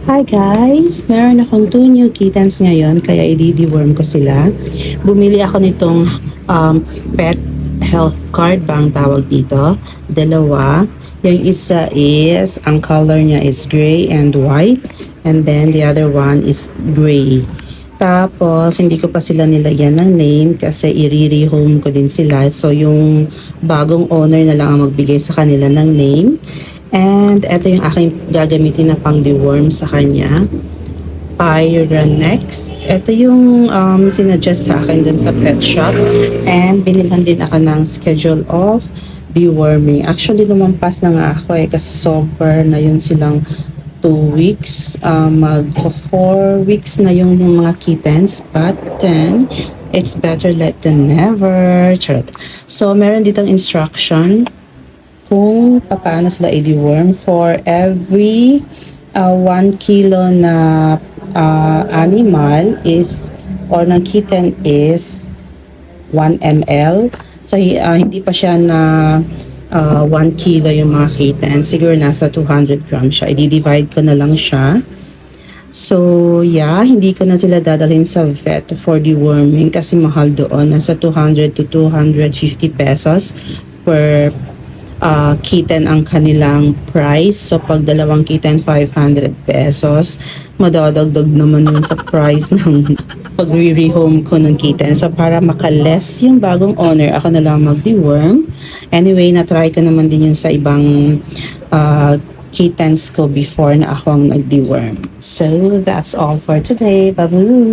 Hi guys! Meron akong 2 new kittens ngayon kaya i-deworm ko sila. Bumili ako nitong pet health card bang tawag dito. Dalawa. Yung isa is, ang color niya is gray and white. And then the other one is gray. Tapos, hindi ko pa sila nilagyan ng name kasi i-rehome ko din sila. So, yung bagong owner na lang ang magbigay sa kanila ng name. And ito yung aking gagamitin na pang deworm sa kanya. Pyranex. Ito yung sinuggest sa akin dun sa pet shop. And binilhan din ako ng schedule of deworming. Actually, lumampas na nga ako kasi sober na yun silang 2 weeks. Mag 4 weeks na yung mga kittens. But then, it's better late than never. Charot. So, meron ditong instruction kung paano sila i-deworm. For every 1 kilo na animal is or ng kitten is 1 ml. So hindi pa siya na 1 kilo yung mga kitten. Siguro nasa 200 grams siya. I-divide ko na lang siya. So, yeah, hindi ko na sila dadalhin sa vet for deworming kasi mahal doon. Nasa 200 to 250 pesos per kitten ang kanilang price. So, pag dalawang kitten, 500 pesos. Madadagdag naman yun sa price ng pag-rehome ko ng kitten. So, para makaless yung bagong owner, ako na lang mag-deworm. Anyway, na-try ko naman din yun sa ibang kittens ko before na ako ang nag-deworm. So, that's all for today. Babu!